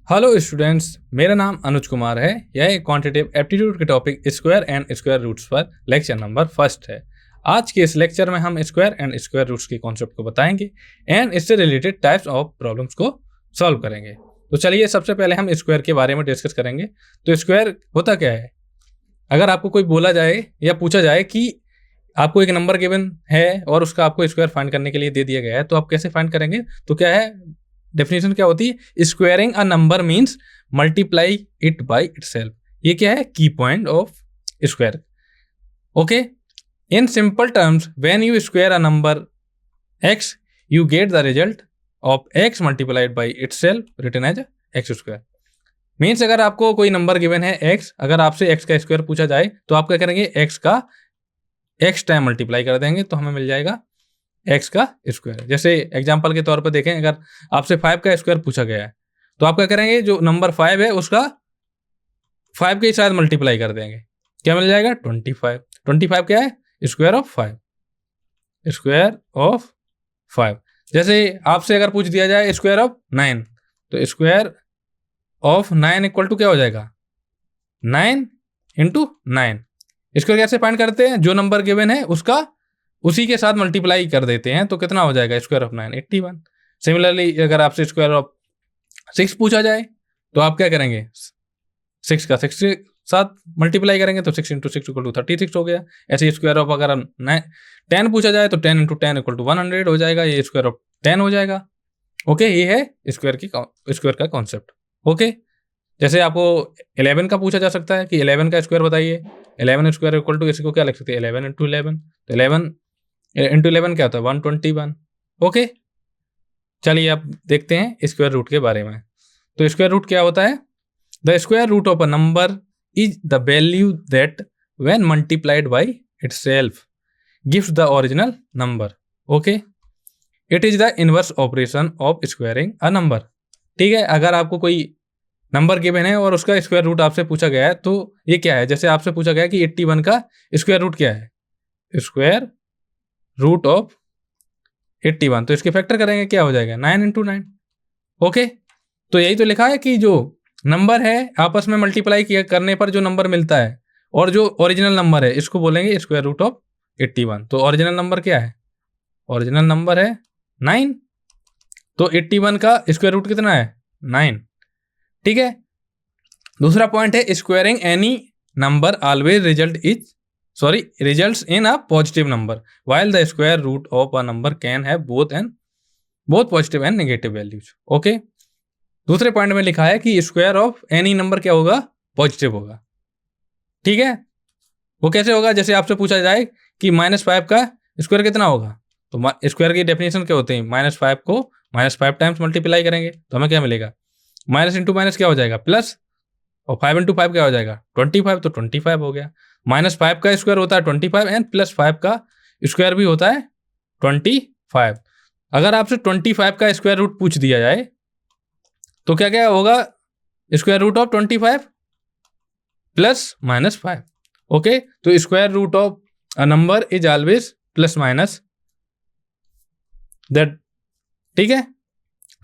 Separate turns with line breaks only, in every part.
Hello students, मेरा नाम अनुज कुमार है। यह एक क्वांटिटेटिव एप्टीट्यूड के topic square and square roots पर लेक्चर नंबर फर्स्ट है। आज के इस लेक्चर में हम स्क्वायर एंड स्क्वायर रूट्स के कॉन्सेप्ट को बताएंगे एंड इससे रिलेटेड टाइप्स ऑफ प्रॉब्लम्स को सॉल्व करेंगे। तो चलिए सबसे पहले हम स्क्वायर के बारे में डिस्कस करेंगे। तो स्क्वायर होता क्या है? अगर आपको कोई बोला जाए या पूछा जाए कि आपको एक नंबर गिवन है और उसका आपको स्क्वायर फाइंड करने के लिए दे दिया गया है, तो आप कैसे फाइंड करेंगे? तो क्या है, डेफिनेशन क्या होती है? Squaring a number means multiply it by itself. ये क्या है? की point of square. Okay, in simple terms when you square a number x you get the result of x multiplied by itself written as x square। Means अगर आपको कोई number given है x, अगर आपसे x का square पूछा जाए तो आप क्या करेंगे? x का x टाइम मल्टीप्लाई कर देंगे तो हमें मिल जाएगा x का स्क्वायर। जैसे एग्जांपल के तौर पर देखें, अगर आपसे 5 का स्क्वायर पूछा गया है तो आप क्या करेंगे? जो नंबर 5 है उसका 5 के साथ मल्टीप्लाई कर देंगे, क्या मिल जाएगा? 25। 25 क्या है? Square of 5, square of 5। जैसे आपसे अगर पूछ दिया जाए स्क्वायर ऑफ 9, तो स्क्वायर ऑफ 9 इक्वल टू क्या हो जाएगा? 9 इंटू 9। स्क्वायर कैसे फाइंड करते हैं? जो नंबर गिवन है उसका उसी के साथ मल्टीप्लाई कर देते हैं, तो कितना हो जाएगा? Square of 9 81। सिमिलरली अगर आपसे स्क्वायर ऑफ 6 पूछा जाए तो आप क्या करेंगे? 6 का 6 के साथ मल्टीप्लाई करेंगे तो 6 इंटू 6 इक्वल टू 36 हो गया। ऐसे स्क्वायर ऑफ अगर 10 पूछा जाए तो 10 इंटू 10 इक्वल टू 100 हो जाएगा। ये स्क्वायर ऑफ 10 हो जाएगा। ओके, ये है स्क्वायर का कॉन्सेप्ट। ओके, जैसे आपको 11 का पूछा जा सकता है कि 11 का स्क्वायर बताइए। 11 स्क्वायर इक्वल टू इसको क्या लिख सकते हैं? 11 इंटू 11। तो 11 इंटू 11 क्या होता है? 121। ओके, चलिए अब देखते हैं स्क्वायर रूट के बारे में। तो स्क्वायर रूट क्या होता है? The square root of a number is the value that when multiplied by itself gives the original number. Okay, it is the inverse operation of squaring a number. ठीक है, अगर आपको कोई नंबर गिवन है और उसका स्क्वायर रूट आपसे पूछा गया है तो ये क्या है? जैसे आपसे पूछा गया है कि 81 का स्क्वायर रूट क्या है? स्क्वायर रूट ऑफ 81, तो इसके फैक्टर करेंगे, क्या हो जाएगा? 9 इंटू 9। ओके, तो यही तो लिखा है कि जो नंबर है आपस में मल्टीप्लाई किया करने पर जो नंबर मिलता है और जो ओरिजिनल नंबर है इसको बोलेंगे स्क्वायर रूट ऑफ 81। तो ओरिजिनल नंबर क्या है? ओरिजिनल नंबर है 9। तो 81 का स्क्वायर रूट कितना है? 9। ठीक है, दूसरा पॉइंट है squaring any number always results in a positive number while the square root of a number can have both positive and negative values। Okay, दूसरे पॉइंट में लिखा है कि स्क्वायर ऑफ एनी नंबर क्या होगा? पॉजिटिव होगा। ठीक है, वो कैसे होगा? जैसे आपसे पूछा जाए कि -5 का स्क्वायर कितना होगा, तो स्क्वायर की डेफिनेशन क्या होते हैं? -5 को -5 टाइम्स मल्टीप्लाई करेंगे तो हमें क्या मिलेगा? माइनस इंटू माइनस क्या हो जाएगा? प्लस, और 5 इंटू 5 क्या हो जाएगा? 25। तो 25 हो गया। -5 का स्क्वायर होता है 25 एंड +5 का स्क्वायर भी होता है 25। अगर आपसे 25 का स्क्वायर रूट पूछ दिया जाए तो क्या क्या होगा? Square root of 25 plus -5। Okay, तो square root of a number is always plus minus that. ठीक है,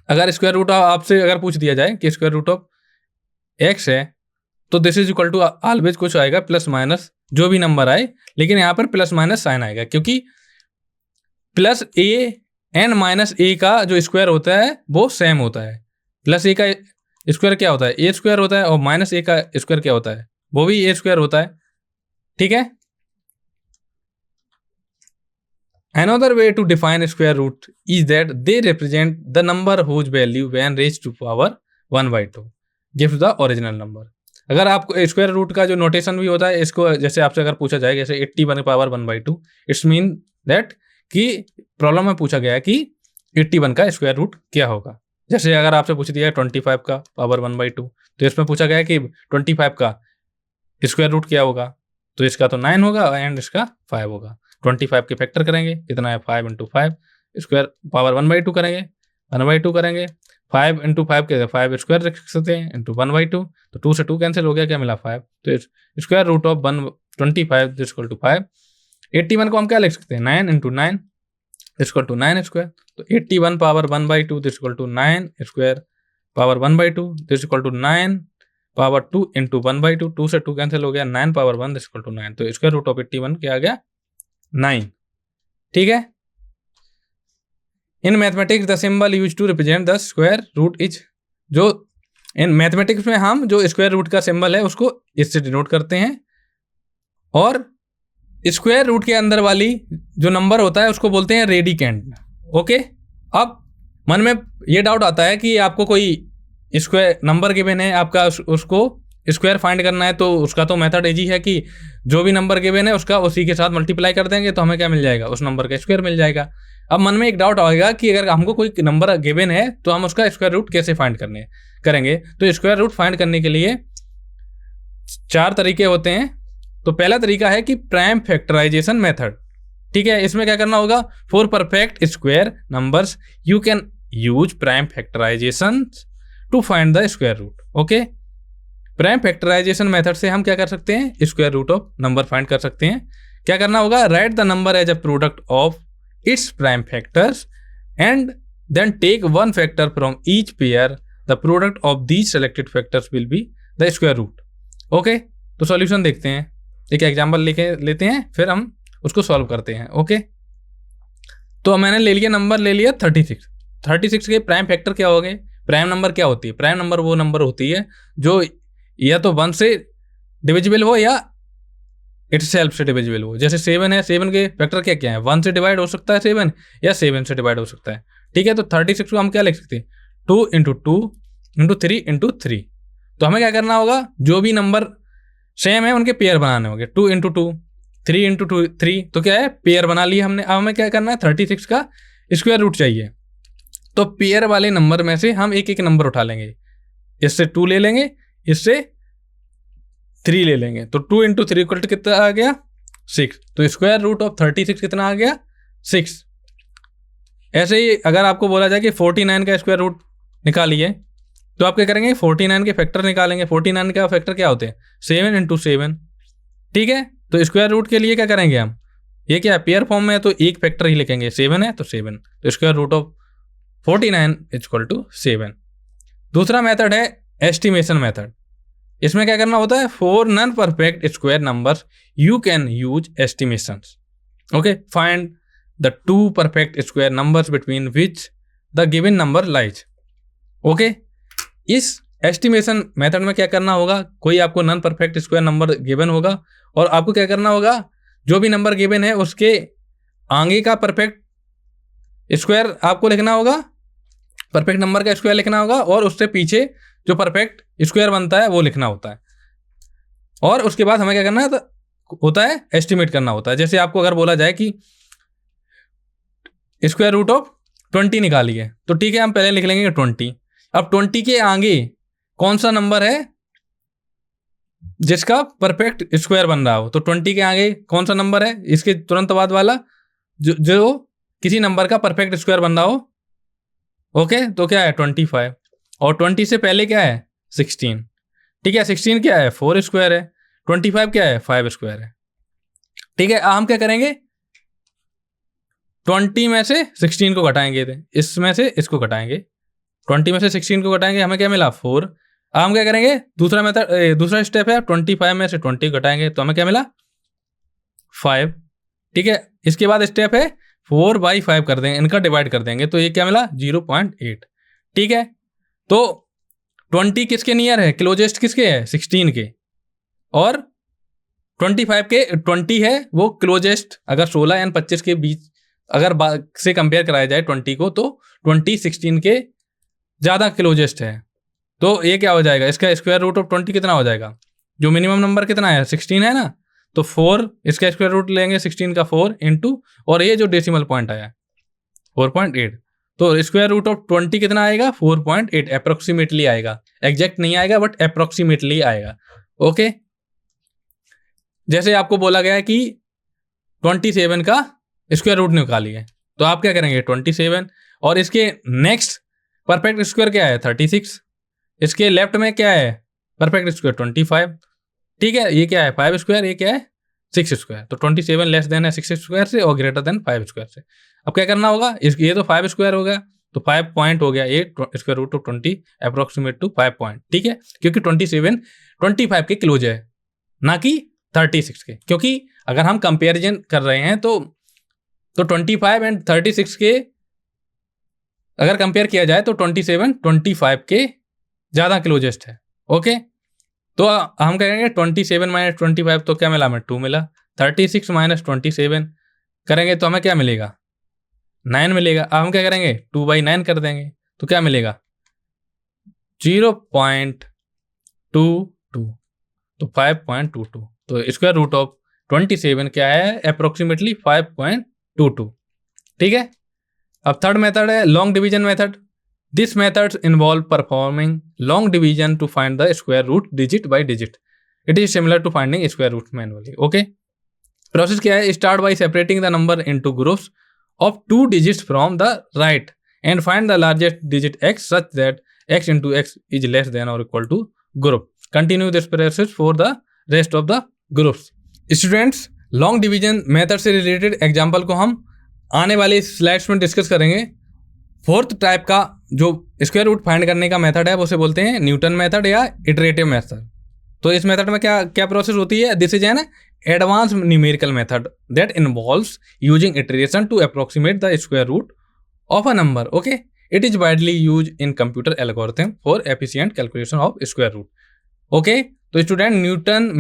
अगर स्क्वायर रूट ऑफ आपसे अगर पूछ दिया जाए कि स्क्वायर रूट ऑफ x है तो this is equal to always कुछ आएगा प्लस माइनस, जो भी नंबर आए, लेकिन यहाँ पर प्लस माइनस साइन आएगा क्योंकि प्लस ए एंड माइनस ए का जो स्क्वायर होता है वो सेम होता है। प्लस ए का स्क्वायर क्या होता है? ए स्क्वायर होता है, और माइनस ए का स्क्वायर क्या होता है? वो भी ए स्क्वायर होता है। ठीक है, another way to define square root is that they represent the number whose value when raised to power 1/2 gives the original number। अगर आपको स्क्वायर रूट का जो नोटेशन भी होता है, इसको जैसे आपसे अगर पूछा जाए जैसे 81 पावर 1/2, इट्स मीन दैट कि प्रॉब्लम में पूछा गया है कि 81 का स्क्वायर रूट क्या होगा। जैसे अगर आपसे पूछ दिया है 25 का पावर 1/2, तो इसमें पूछा गया है कि 25 का स्क्वायर रूट क्या होगा, तो इसका तो 9 होगा एंड इसका 5 होगा। 25 के फैक्टर करेंगे, कितना है? 5 इंटू 5 स्क्वायर पावर 1/2 करेंगे, 1/2 करेंगे। 5 इंटू 5 के 5 स्क्वायर रख सकते हैं इंटू 1/2, तो 2 से 2 कैंसिल हो गया, क्या मिला? 5। तो square root of 125 equal to 5। 81 को हम क्या लिख सकते हैं? 9 इंटू 9 इक्वल टू 9 स्क्वायर। तो 81 power 1/2 equal to 9 square power 1/2 this equal to 9 power 2 into 1/2, 2 से 2 कैंसिल हो गया, 9 पावर 1 दिस इक्वल टू 9। तो स्क्वायर रूट ऑफ 81 क्या आ गया 9। ठीक है। In mathematics the symbol use to represent the square root is, जो इन मैथमेटिक्स में हम जो स्क्वायर रूट का सिंबल है उसको इससे डिनोट करते हैं, और स्क्वायर रूट के अंदर वाली जो नंबर होता है उसको बोलते हैं रेडिकेंड। ओके। अब मन में ये डाउट आता है कि आपको कोई स्क्वायर नंबर गिवन है, आपका उसको स्क्वायर फाइंड करना है, तो उसका तो मेथड इजी है कि जो भी नंबर गिवन है उसका उसी के साथ मल्टीप्लाई कर देंगे तो हमें क्या मिल जाएगा, उस नंबर का स्क्वायर मिल जाएगा। अब मन में एक डाउट आएगा कि अगर हमको कोई नंबर गिवन है तो हम उसका स्क्वायर रूट कैसे फाइंड करेंगे। तो स्क्वायर रूट फाइंड करने के लिए 4 तरीके होते हैं। तो पहला तरीका है कि प्राइम फैक्टराइजेशन मेथड। ठीक है। इसमें क्या करना होगा, for perfect square numbers you can use prime factorization to find the square root. Okay. Prime factorization method से हम क्या कर सकते हैं, square root of number find कर सकते हैं। क्या करना होगा, write the number as a product of its prime factors and then take one factor from each pair, the product of these selected factors will be the square root. Okay. तो solution देखते हैं, एक example लेते हैं, फिर हम उसको solve करते हैं। ओके। तो मैंने नंबर ले लिया 36। 36 के प्राइम फैक्टर क्या हो गए, प्राइम नंबर क्या होती है, प्राइम नंबर वो नंबर होती है जो या तो 1 से डिविजिबल हो या इटसेल्फ से डिविजिबल हो। जैसे 7 है, 7 के फैक्टर क्या क्या है, 1 से डिवाइड हो सकता है 7, या 7 से डिवाइड हो सकता है। ठीक है। तो 36 को हम क्या लिख सकते हैं, 2 इंटू 2 इंटू 3 इंटू 3। तो हमें क्या करना होगा, जो भी नंबर सेम है उनके पेयर बनाने होंगे। 2 इंटू 2, 3 इंटू 2 3, तो क्या है, पेयर बना लिया हमने। अब हमें क्या करना है, 36 का स्क्वायर रूट चाहिए। तो पेयर वाले नंबर में से हम एक एक नंबर उठा लेंगे, इससे 2 ले लेंगे, इससे 3 ले लेंगे। तो 2 इंटू 3 इक्वल टू कितना आ गया 6। तो स्क्वायर रूट ऑफ 36 कितना आ गया 6। ऐसे ही अगर आपको बोला जाए कि 49 का स्क्वायर रूट निकालिए, तो आप क्या करेंगे, 49 के फैक्टर निकालेंगे। 49 का फैक्टर क्या होते हैं, 7 इंटू 7। ठीक है। तो स्क्वायर रूट के लिए क्या करेंगे हम, ये क्या है, पेयर फॉर्म में है तो एक फैक्टर ही लिखेंगे, 7 है तो 7। तो square root of 49 equal to 7। दूसरा मेथड है एस्टिमेशन मेथड। इसमें क्या करना होता है, for non perfect square numbers you can use estimations. Okay. Find the 2 perfect square numbers between which the given number lies. Okay. इस एस्टिमेशन मेथड में क्या करना होगा, कोई आपको non perfect square number given होगा और आपको क्या करना होगा, जो भी नंबर गिवन है उसके आगे का परफेक्ट स्क्वायर आपको लिखना होगा, परफेक्ट नंबर का स्क्वायर लिखना होगा, और उससे पीछे जो परफेक्ट स्क्वायर बनता है वो लिखना होता है। और उसके बाद हमें क्या करना होता है, एस्टिमेट करना होता है। जैसे आपको अगर बोला जाए कि स्क्वायर रूट ऑफ 20 निकालिए, तो ठीक है, हम पहले लिख लेंगे 20। अब 20 के आगे कौन सा नंबर है जिसका परफेक्ट स्क्वायर बन रहा हो, तो 20 के आगे कौन सा नंबर है, इसके तुरंत बाद वाला जो किसी नंबर का परफेक्ट स्क्वायर बन रहा हो। ओके। तो क्या है 25, और 20 से पहले क्या है 16। ठीक है। 16 क्या है 4 स्क्वायर है, 25 क्या है 5 स्क्वायर है। ठीक है। हम क्या करेंगे, 20 में से 16 को घटाएंगे, इसमें से इसको घटाएंगे, 20 में से 16 को घटाएंगे, हमें क्या मिला 4। अब हम क्या करेंगे, दूसरा स्टेप है 25 में से 20 घटाएंगे, तो हमें क्या मिला 5। ठीक है। इसके बाद स्टेप है 4/5 कर देंगे, इनका डिवाइड कर देंगे, तो ये क्या मिला 0.8। ठीक है। तो 20 किसके नियर है, क्लोजेस्ट किसके है 16 के, और 25 के 20 है वो क्लोजेस्ट। अगर 16 या 25 के बीच अगर से कंपेयर कराया जाए 20 को, तो 20 16 के ज़्यादा क्लोजेस्ट है। तो ये क्या हो जाएगा, इसका स्क्वायर रूट ऑफ 20 कितना हो जाएगा, जो मिनिमम नंबर कितना है 16 है ना, तो 4 इसका स्क्वायर रूट लेंगे 16 का 4 इंटू, और ये जो डेसिमल पॉइंट आया 4.8, तो स्क्वायर रूट ऑफ 20 कितना आएगा 4.8, अप्रोक्सीमेटली आएगा, एग्जैक्ट नहीं आएगा बट अप्रोक्सीमेटली आएगा। ओके। जैसे आपको बोला गया है कि 27 का स्क्वायर रूट निकालिए, तो आप क्या करेंगे 27, और इसके नेक्स्ट परफेक्ट स्क्वायर क्या है 36, इसके लेफ्ट में क्या है परफेक्ट स्क्वायर 25। ठीक है। ये क्या है 5 स्क्वायर, ये क्या है 6 स्क्वायर। तो 27 लेस देन है 6 स्क्वायर से और ग्रेटर देन 5 स्क्वायर से। अब क्या करना होगा, ये तो 5 स्क्वायर हो गया, तो 5 पॉइंट हो गया ये square root of 20 approximate to 5 point, ठीक है, क्योंकि 27 25 के क्लोज है ना कि 36 के। क्योंकि अगर हम कंपेरिजन कर रहे हैं तो 25 एंड 36 के अगर कंपेयर किया जाए तो 27 25 के ज़्यादा क्लोजेस्ट है। ओके, तो हम कहेंगे 27 माइनस 25 तो क्या मिला, हमें 2 मिला। 36 माइनस 27 करेंगे तो हमें क्या मिलेगा, 9 मिलेगा। अब हम क्या करेंगे, 2/9 कर देंगे तो क्या मिलेगा, 0.22, तो 5.22। तो स्क्वायर रूट ऑफ 27 क्या है, अप्रोक्सीमेटली 5.22, ठीक है। अब थर्ड मेथड है long division method. This method involve performing long division to find the square root digit by digit. It is similar to finding square root manually. Okay, process क्या है, start by separating the number into groups of 2 digits from the right and find the largest digit x such that x into x is less than or equal to group. Continue this process for the rest of the groups. Students, long division method से related example को हम आने वाले slides में discuss करेंगे। Fourth type का जो square root find करने का मेथड है वो उसे बोलते हैं न्यूटन मेथड या इटरेटिव मेथड। तो इस मेथड में क्या क्या प्रोसेस होती है, this is an advance numerical method that involves using iteration to approximate the square root of a number. Okay, it is widely use in computer algorithm for efficient calculation of square root. Okay, तो student Newton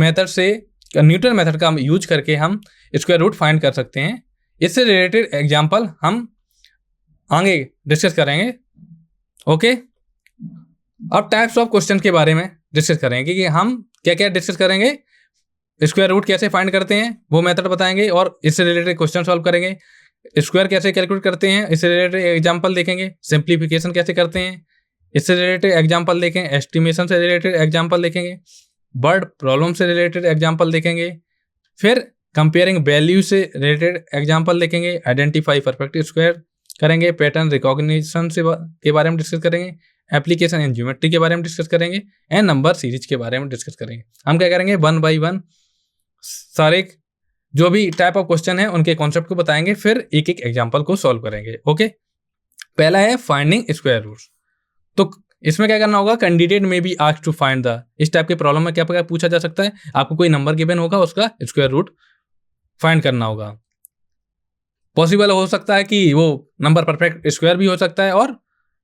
method का use करके हम square root find कर सकते हैं। इससे related example हम आगे डिस्कस करेंगे। ओके, अब टाइप्स ऑफ क्वेश्चन के बारे में डिस्कस करेंगे कि हम क्या क्या डिस्कस करेंगे, स्क्वायर रूट कैसे फाइंड करते हैं वो मेथड बताएंगे और इससे रिलेटेड क्वेश्चन सॉल्व करेंगे। स्क्वायर कैसे कैलकुलेट करते हैं इससे रिलेटेड एग्जांपल देखेंगे। सिंप्लीफिकेशन कैसे करते हैं इससे रिलेटेड एग्जांपल देखेंगे। एस्टिमेशन से रिलेटेड एग्जांपल देखेंगे। वर्ड प्रॉब्लम से रिलेटेड एग्जांपल देखेंगे। फिर कंपेयरिंग वैल्यू से रिलेटेड एग्जांपल देखेंगे। आइडेंटिफाई परफेक्ट स्क्वायर करेंगे। पैटर्न रिकॉग्निशन के बारे में डिस्कस करेंगे। एप्लीकेशन एंड ज्योमेट्री के बारे में डिस्कस करेंगे एंड नंबर सीरीज के बारे में डिस्कस करेंगे। हम क्या करेंगे, 1 बाय 1 सारे जो भी टाइप ऑफ क्वेश्चन है उनके कॉन्सेप्ट को बताएंगे, फिर एक एक एग्जांपल को सॉल्व करेंगे। ओके, पहला है फाइंडिंग स्क्वायर रूट। तो इसमें क्या करना होगा, candidate may be asked to find the, इस टाइप के प्रॉब्लम में क्या पूछा जा सकता है, आपको कोई नंबर गिवन होगा उसका स्क्वायर रूट फाइंड करना होगा। पॉसिबल हो सकता है कि वो नंबर परफेक्ट स्क्वायर भी हो सकता है और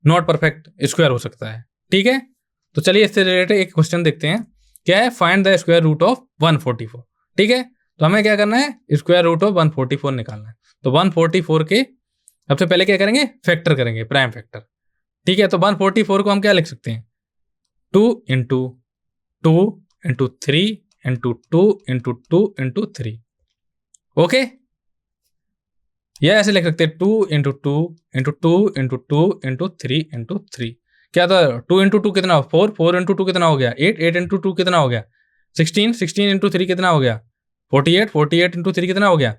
नॉट परफेक्ट स्क्वायर हो सकता है। ठीक है, तो चलिए इससे रिलेटेड एक क्वेश्चन देखते हैं। क्या है, find the square root of 144। ठीक है, तो हमें क्या करना है, स्क्वायर रूट ऑफ 144 निकालना है। तो 144 के सबसे पहले क्या करेंगे, फैक्टर करेंगे, प्राइम फैक्टर। ठीक है, तो 144 को हम क्या लिख सकते हैं, 2 into 2 into 3 into 2 into 2 into 3। Okay, या ऐसे लिख सकते हैं 2 into 2 into 2 into 2 into 3 into 3। क्या था, 2 इंटू 2 कितना, 4, 4 इंटू 2 कितना हो गया, 8, 8 इंटू 2 कितना हो गया, 16, 16 इंटू 3 कितना हो गया, 48, 48 इंटू 3 कितना हो गया,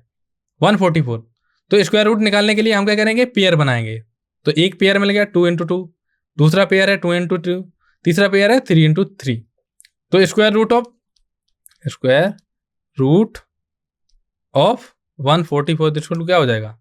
144। तो स्क्वायर रूट निकालने के लिए हम क्या करेंगे, पेयर बनाएंगे। तो एक पेयर मिल गया 2 इंटू 2, दूसरा पेयर है 2 इंटू 2, तीसरा पेयर है 3 इंटू 3। तो स्क्वायर रूट ऑफ 144 क्या हो जाएगा,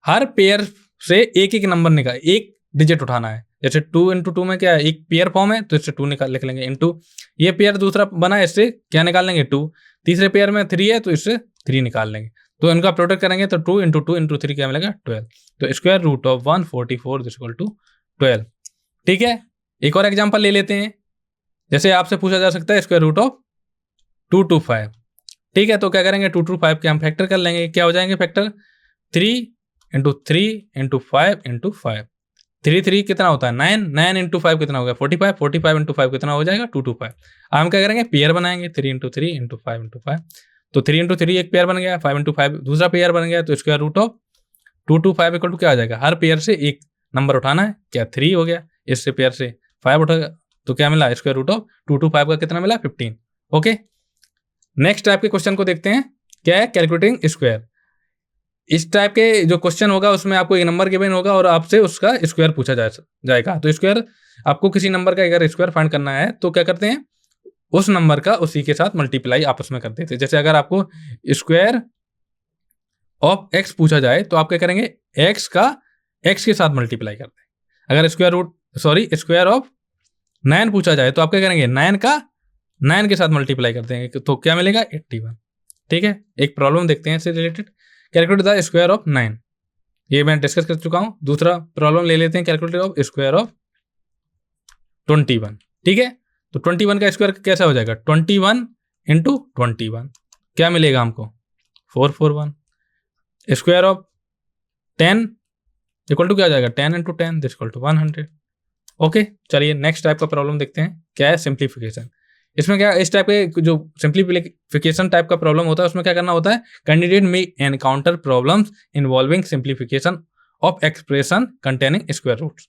हर पेयर से एक एक नंबर निकाल, एक डिजिट उठाना है। जैसे 2 इंटू 2 में क्या है, एक पेयर फॉर्म है तो इससे 2 निकाल लिख लेंगे, इंटू ये पेयर दूसरा बना है इससे क्या निकाल लेंगे, 2। तीसरे पेयर में 3 है तो इससे 3 निकाल लेंगे। तो इनका प्रोडक्ट करेंगे तो 2 इंटू 2 इंटू 3 क्या मिलेगा, 12। तो square root of 144 equal to 12। ठीक है, एक और एग्जाम्पल ले लेते हैं। जैसे आपसे पूछा जा सकता है स्क्वायर रूट ऑफ 225। ठीक है, तो क्या करेंगे, 225 के हम फैक्टर कर लेंगे। क्या हो जाएंगे फैक्टर, 3 इंटू 3 इंटू 5 इंटू 5। 3 3 कितना होता है, 9, 9 इंटू 5 कितना हो गया, 45, 45 इंटू 5 कितना हो जाएगा, 225। अब हम क्या करेंगे, पेयर बनाएंगे, 3 इंटू 3 इंटू 5 इंटू 5। तो 3 इंटू 3 एक पेयर बन गया, 5 इंटू 5 दूसरा पेयर बन गया। तो square root of 225 equal to क्या आ जाएगा, हर पेयर से एक नंबर उठाना है, क्या 3 हो गया, इससे पेयर से 5 उठा तो क्या मिला, स्क्वायर रूट ऑफ 225 का कितना मिला, 15। ओके, नेक्स्ट टाइप के क्वेश्चन को देखते हैं। क्या है, कैलकुलेटिंग स्क्वायर। इस टाइप के जो क्वेश्चन होगा उसमें आपको एक नंबर गिवन होगा और आपसे उसका स्क्वायर पूछा जाएगा। तो स्क्वायर, आपको किसी नंबर का अगर स्क्वायर फाइंड करना है तो क्या करते हैं, उस नंबर का उसी के साथ मल्टीप्लाई आपस में कर देते हैं। जैसे अगर आपको स्क्वायर ऑफ एक्स पूछा जाए तो आप क्या करेंगे, एक्स का एक्स के साथ मल्टीप्लाई करते हैं। अगर स्क्वायर ऑफ 9 पूछा जाए तो आप क्या करेंगे, 9 का 9 के साथ मल्टीप्लाई करते हैं तो क्या मिलेगा 81। ठीक है, एक प्रॉब्लम देखते हैं इससे related. Calculate the square of 9, ये मैं डिस्कस कर चुका हूं। दूसरा प्रॉब्लम ले लेते हैं, कैलकुलेट ऑफ स्क्वायर ऑफ 21। ठीक है, तो 21 का स्क्वायर कैसा हो जाएगा, 21 इंटू 21, क्या मिलेगा हमको 441। स्क्वायर ऑफ 10 इक्वल टू क्या हो जाएगा, 10 into 10 this equal to 100। Okay, चलिए नेक्स्ट टाइप का प्रॉब्लम देखते हैं, क्या है सिंप्लीफिकेशन। इसमें क्या, इस टाइप के जो सिंप्लीफिकेशन टाइप का प्रॉब्लम होता है उसमें क्या करना होता है, candidate may encounter problems involving simplification of expression containing square roots.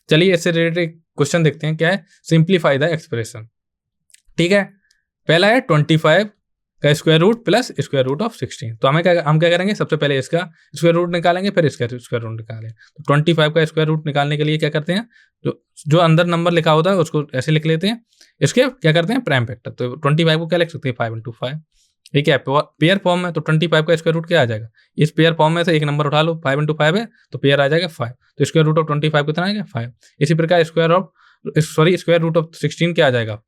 चलिए इससे रिलेटेड क्वेश्चन देखते हैं, क्या है, सिंप्लीफाई द एक्सप्रेशन। ठीक है, पहला है 25 का square root plus square root of 16। तो हम क्या करेंगे, सबसे पहले इसका स्क्वायर रूट निकालेंगे, फिर इसका स्क्वायर रूट निकालेंगे। तो 25 का स्क्वायर रूट निकालने के लिए क्या करते हैं, जो अंदर नंबर लिखा होता है उसको ऐसे लिख लेते हैं, इसके क्या करते हैं प्राइम फैक्टर। तो 25 को क्या लिख सकते हैं, 5 इंटू 5। ठीक है, पेयर फॉर्म में, तो 25 का स्क्वायर रूट क्या आ जाएगा, इस पेयर फॉर्म में से एक नंबर उठा लो, 5 इंटू 5 है तो पेयर आ जाएगा 5। तो स्क्वायर रूट ऑफ 25 कितना आएगा 5। इसी प्रकार स्क्वायर रूट ऑफ 16 क्या आ जाएगा,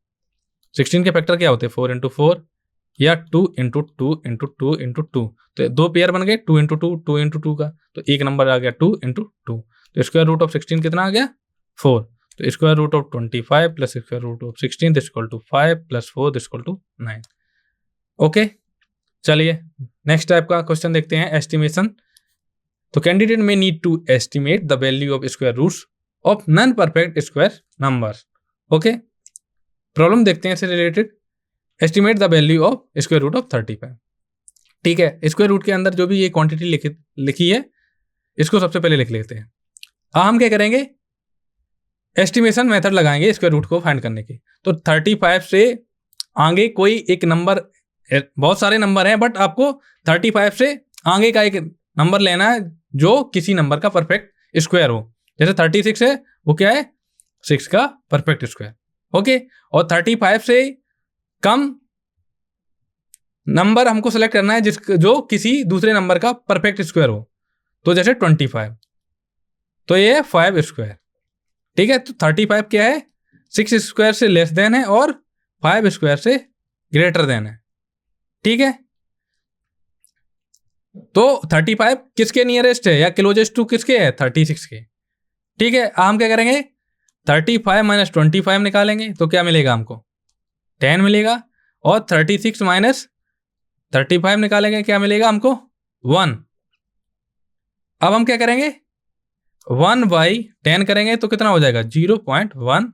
16 के फैक्टर क्या होते हैं 4 इंटू 4 या 2 इंटू 2 इंटू 2 इंटू 2। तो दो पेयर बन गए 2 इंटू 2 2 इंटू 2 का, तो एक नंबर आ गया 2 इंटू 2। तो स्क्वायर रूट ऑफ 16 कितना आ गया 4। तो square root of 25 plus square root of 16 this equal to 5 plus 4 this equal to 9। Okay, चलिए नेक्स्ट टाइप का क्वेश्चन देखते हैं, एस्टिमेशन। तो candidate may need to estimate the value of square roots of non perfect square numbers. Okay, problem देखते हैं इससे related, estimate the value of square root of 35। ठीक है, स्क्वायर रूट के अंदर जो भी ये क्वांटिटी लिखी है इसको सबसे पहले लिख लेते हैं। हम क्या करेंगे, एस्टिमेशन मेथड लगाएंगे स्क्वायर रूट को फाइंड करने की। तो 35 से आगे कोई एक नंबर, बहुत सारे नंबर हैं बट आपको 35 से आगे का एक नंबर लेना है जो किसी नंबर का परफेक्ट स्क्वायर हो। जैसे 36 है वो क्या है 6 का परफेक्ट स्क्वायर। ओके, और 35 से कम नंबर हमको सेलेक्ट करना है जो किसी दूसरे नंबर का परफेक्ट स्क्वायर हो। तो जैसे 25, तो ये है 5 स्क्वायर। ठीक है, तो 35 क्या है 6 स्क्वायर से लेस देन है और 5 स्क्वायर से ग्रेटर देन है। ठीक है, तो 35 किसके नियरेस्ट है या क्लोजेस्ट टू किसके है 36 के। ठीक है, हम क्या करेंगे 35 माइनस 25 निकालेंगे तो क्या मिलेगा हमको 10 मिलेगा, और 36 माइनस 35 निकालेंगे क्या मिलेगा हमको 1। अब हम क्या करेंगे 1/10 करेंगे तो कितना हो जाएगा 0.1।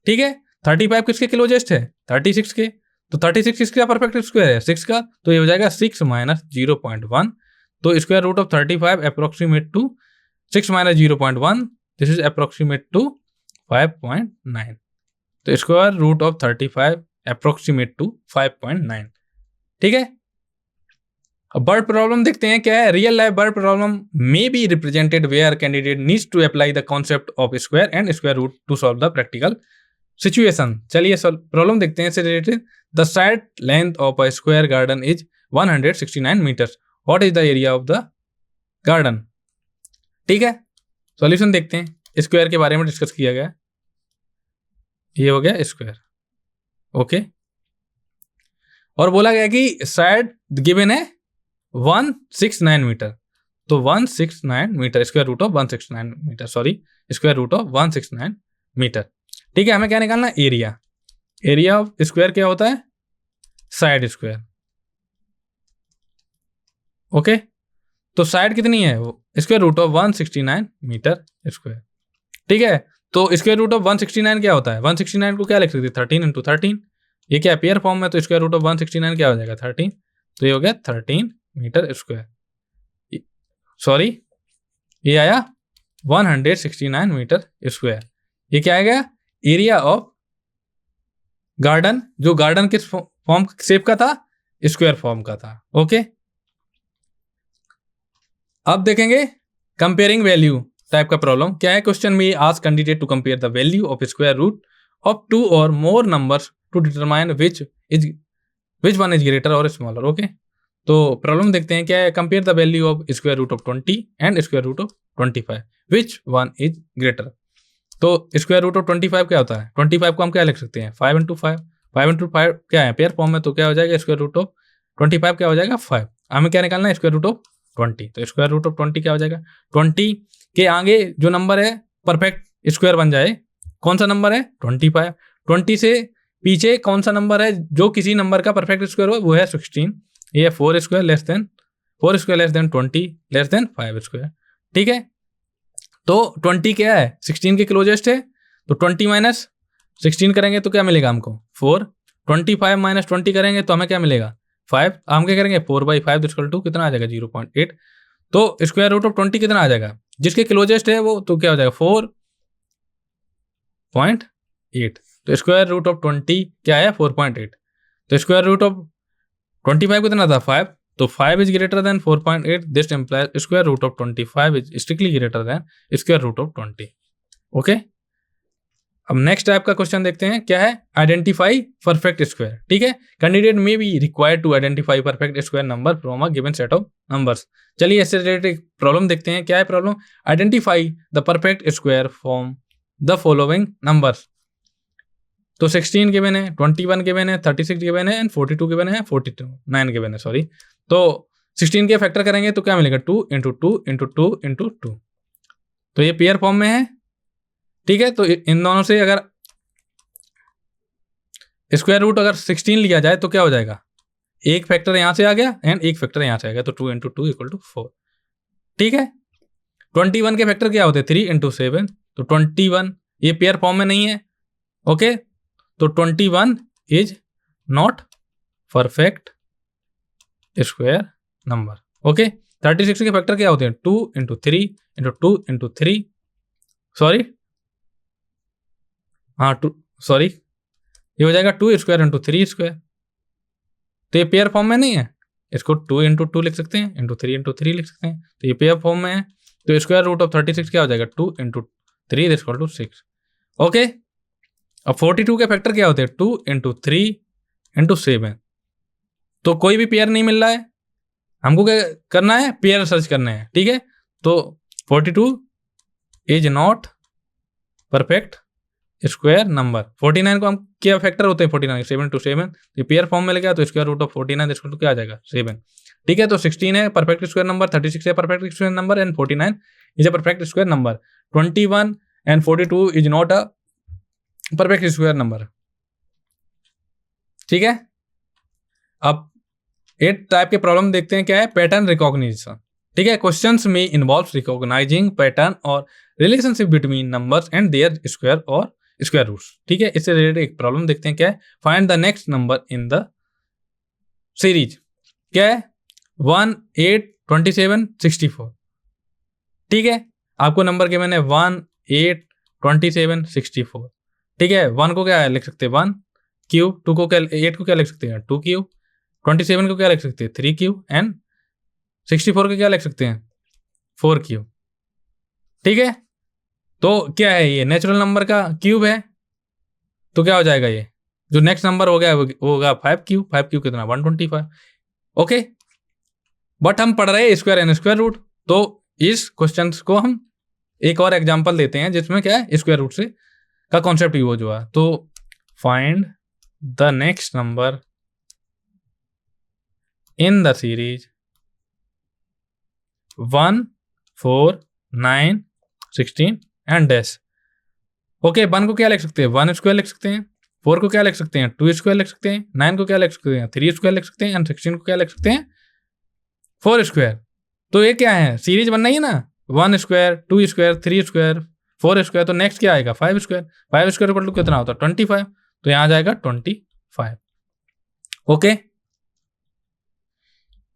ठीक है, 35 किसके क्लोजेस्ट है 36 के, तो 36 किसका परफेक्ट स्क्वायर है 6 का, तो ये हो जाएगा 6 माइनस 0.1। तो square root of 35 approximate to 6 minus 0.1 this is approximate to 5.9। तो square root of 35 approximate to 5.9। ठीक है, बर्ड प्रॉब्लम देखते हैं, क्या है, real life word problem may be represented where candidate needs to apply the concept of square and square root to solve the practical situation. चलिए problem देखते हैं इससे related. The side length of a square garden is 169 meters, what is the area of the garden. ठीक है, solution देखते हैं, square के बारे में डिस्कस किया गया, ये हो गया स्क्वायर। ओके, और बोला गया कि साइड गिवन है 169 मीटर, तो 169 meter square root of 169 meter, sorry square root of 169 meter. ठीक है, हमें क्या निकालना है एरिया। एरिया ऑफ स्क्वायर क्या होता है साइड स्क्वायर। ओके, तो साइड कितनी है square root of 169 meter square. ठीक है, तो स्क्वायर रूट ऑफ 169 क्या होता है 169 को क्या लिख सकते हैं 13 इंटू 13। ये क्या पेयर फॉर्म में, तो स्क्वायर रूट ऑफ 169 क्या हो जाएगा 13, तो ये हो गया 13 मीटर स्क्वायर। सॉरी, ये आया 169 मीटर स्क्वायर। ये क्या आएगा एरिया ऑफ गार्डन, जो गार्डन किस फॉर्म शेप का था स्क्वायर फॉर्म का था। ओके, अब देखेंगे कंपेयरिंग वैल्यू टाइप का प्रॉब्लम। क्या है, क्वेश्चन में ask candidate to compare the value of square root of 2 और more numbers to determine which one is greater और स्मॉलर। ओके, तो प्रॉब्लम देखते हैं, क्या है, compare the value of square root of 20 and square root of 25, which one is greater. तो square root of 25 क्या होता है? 25 को हम क्या लिख सकते हैं? 5 इंटू 5, 5 इंटू 5 क्या है? पेयर फॉर्म में, तो क्या हो जाएगा? स्क्वायर रूट ऑफ 25 क्या हो जाएगा? 5। हमें क्या निकालना है? Square root of 20। तो स्क्वायर रूट ऑफ 20 क्या हो जाएगा? 20 के आगे जो नंबर है परफेक्ट स्क्वायर बन जाए, कौन सा नंबर है? 25। 20 से पीछे कौन सा नंबर है जो किसी नंबर का परफेक्ट स्क्वायर हो? वो है 16। ये 4 square less than 20 less than 5 square. ठीक है, तो 20 क्या है? 16 के क्लोजेस्ट है, तो 20 माइनस 16 करेंगे तो क्या मिलेगा हमको? 4। 25 माइनस 20 करेंगे तो हमें क्या मिलेगा? 5। हम क्या करेंगे? 4/5 इक्वल टू कितना आ जाएगा? 0.8। तो स्क्वायर रूट ऑफ 20 कितना आ जाएगा? जिसके क्लोजेस्ट है वो, तो क्या हो जाएगा? 4.8। तो स्क्वायर रूट ऑफ 20 क्या है? 4.8। तो स्क्वायर रूट ऑफ 25 कितना था? 5। तो 5 is greater than 4.8, this implies square root of 25 is strictly greater than square root of 20। Okay, अब नेक्स्ट टाइप का क्वेश्चन देखते हैं, क्या है? Identify perfect square. ठीक है, candidate may be required to identify perfect square number from a given set of numbers. चलिए इससे रिलेटेड प्रॉब्लम देखते हैं। क्या है problem? Identify the perfect square from the following numbers. तो 16 गिवन है, 21 गिवन है, 36 गिवन है एंड 42 गिवन है, 9 गिवन है, सॉरी। तो 16 के फैक्टर करेंगे तो क्या मिलेगा? 2 इंटू 2 इंटू 2 इंटू 2। तो ये पेयर फॉर्म में है। ठीक है, तो इन दोनों से अगर स्क्वायर रूट अगर 16 लिया जाए तो क्या हो जाएगा? एक फैक्टर यहां से आ गया एंड एक फैक्टर यहां से आ गया, तो 2 इंटू 2 इक्वल टू 4। ठीक है, 21 के फैक्टर क्या होते हैं? 3 इंटू 7। तो 21 ये पेयर फॉर्म में नहीं है। ओके, तो 21 is not perfect square number. Okay, 36 के फैक्टर क्या होते हैं? 2 इंटू 3 इंटू 2 इंटू 3, सॉरी, हाँ 2, सॉरी, ये हो जाएगा 2 स्क्वायर इंटू 3 स्क्वायर। तो ये पेयर फॉर्म में नहीं है, इसको 2 इंटू 2 लिख सकते हैं, इंटू 3 इंटू 3 लिख सकते हैं। तो ये पेयर फॉर्म में है, तो स्क्वायर रूट ऑफ 36 क्या हो जाएगा? 2 इंटू 3 इक्वल टू 6। ओके, अब 42 के फैक्टर क्या होते हैं? 2 इंटू 3 इंटू 7। तो कोई भी पेयर नहीं मिल रहा है, हमको क्या करना है? पेयर सर्च करना है। ठीक है, तो 42 is not perfect square number. 49 को हम क्या फैक्टर होते हैं? 49 7 इंटू 7। ये पेयर फॉर्म में गया तो square root of 49 equal to क्या आ जाएगा? 7। ठीक है, तो 16 है परफेक्ट स्क्वायर नंबर, 36 है perfect square number and 49 is a perfect square number. 21 and 42 is not a perfect square number. ठीक है, अब 8 टाइप के प्रॉब्लम देखते हैं। क्या है? Pattern recognition. ठीक है, क्वेश्चंस में इन्वॉल्व रिकॉग्नाइजिंग पैटर्न और relationship between numbers and their square और स्क्वायर रूट्स। ठीक है, इससे रिलेटेड एक प्रॉब्लम देखते हैं। क्या है? Find the next number in the series. क्या है? 1 8 27 64। ठीक है, आपको नंबर के मैंने 1 8 27 64। ठीक है, 1 को क्या लिख सकते हैं? 1 क्यूब। 2 को क्या, 8 को क्या लिख सकते हैं? 2 क्यूब। 27 को क्या लिख सकते हैं? 3 क्यूब एंड 64 को क्या लिख सकते हैं? 4 क्यूब। ठीक है, तो क्या है? ये नेचुरल नंबर का क्यूब है, तो क्या हो जाएगा? ये जो नेक्स्ट नंबर हो गया वो होगा 5 क्यूब। 5 क्यूब कितना? 125। ओके, बट हम पढ़ रहे हैं स्क्वायर एंड स्क्वायर रूट, तो इस क्वेश्चन को हम एक और एग्जांपल देते हैं जिसमें क्या है? स्क्वायर रूट से का कॉन्सेप्ट यूज हुआ। तो find the next number in the series 1 4 9 16 and dash. Okay, 1 को क्या लिख सकते हैं? 1 स्क्वायर लिख सकते हैं। 4 को क्या लिख सकते हैं? 2 स्क्वायर लिख सकते हैं। 9 को क्या लिख सकते हैं? 3 स्क्वायर लिख सकते हैं एंड 16 को क्या लिख सकते हैं? 4 स्क्वायर। तो ये क्या है? सीरीज बनना ही है ना, 1 स्क्वायर 2 स्क्वायर 3 स्क्वायर 4 स्क्वायर। तो नेक्स्ट क्या आएगा? 5 स्क्वायर। 5 स्क्वायर इक्वल टू कितना होता है? 25। तो यहाँ जाएगा 25। ओके,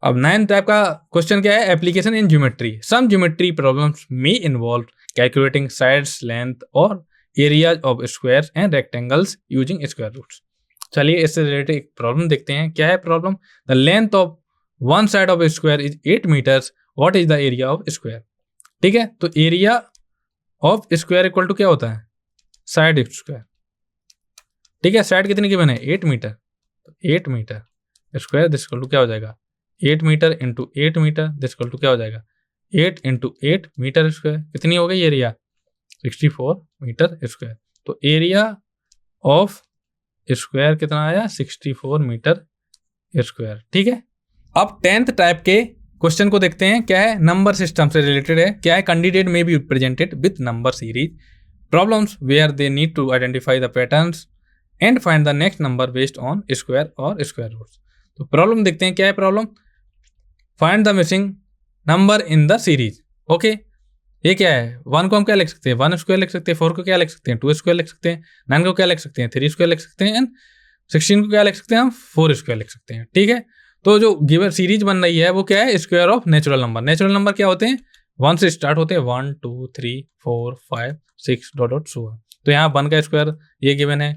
अब 9 टाइप का क्वेश्चन क्या है? Application in geometry. Some geometry problems may involve calculating sides length और areas of squares and rectangles using square roots. चलिए इससे रिलेटेड एक प्रॉब्लम देखते हैं। क्या है problem? The length of one side of square is 8 metres, what is the area of square. ठीक है, तो area of square equal to क्या होता है? Side square. ठीक है, साइड कितनी गिवन है? 8 मीटर। तो 8 meter square this equal to क्या हो जाएगा? 8 meter into 8 meter this equal to क्या हो जाएगा? 8 इंटू 8 मीटर स्क्वायर, कितनी हो गई एरिया? 64 meter square. तो एरिया ऑफ स्क्वायर कितना आया? 64 मीटर स्क्वायर। ठीक है, अब 10th टाइप के क्वेश्चन को देखते हैं। क्या है? नंबर सिस्टम से रिलेटेड है। क्या है? Candidate may be represented with number series problems where they need to identify the patterns and find the next number based on square और स्क्वायर रूट्स। तो प्रॉब्लम देखते हैं। क्या है problem? Find the missing number in the series. Okay, ये क्या है? 1 को हम क्या लिख सकते हैं? 1 स्क्वायर लिख सकते हैं। 4 को क्या लिख सकते हैं? 2 स्क्वायर लिख सकते हैं। 9 को क्या लिख सकते हैं? 3 स्क्वायर लिख सकते हैं। एंड 16 को क्या लिख सकते हैं? हम 4 स्क्वायर लिख सकते हैं। ठीक है, तो जो गिवन सीरीज बन रही है वो क्या है? Square of natural number. Natural number क्या होते हैं? 1 से स्टार्ट होते हैं। 1 2 3 4 5 6 डॉट डॉट सो। तो यहाँ 1 का स्क्वायर ये गिवन है,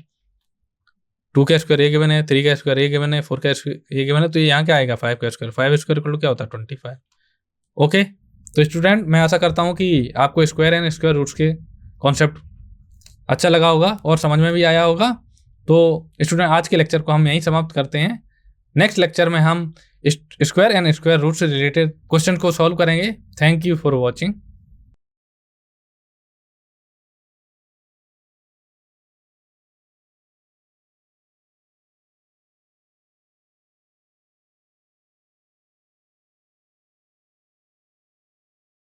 2 का स्क्वायर ये गिवन है, 3 का स्क्वायर ये गिवन है, 4 का स्क्वायर ये गिवन है। तो यहाँ क्या आएगा? 5 का स्क्वायर। 5 स्क्वायर इक्वल टू क्या होता है? 25। ओके, तो स्टूडेंट मैं आशा करता हूँ कि आपको स्क्वायर एंड स्क्वायर रूट्स के कॉन्सेप्ट अच्छा लगा होगा और समझ में भी आया होगा। तो स्टूडेंट आज के लेक्चर को हम यहीं समाप्त करते हैं। नेक्स्ट लेक्चर में हम स्क्वायर एंड स्क्वायर रूट से रिलेटेड क्वेश्चन को सॉल्व करेंगे। Thank you for watching.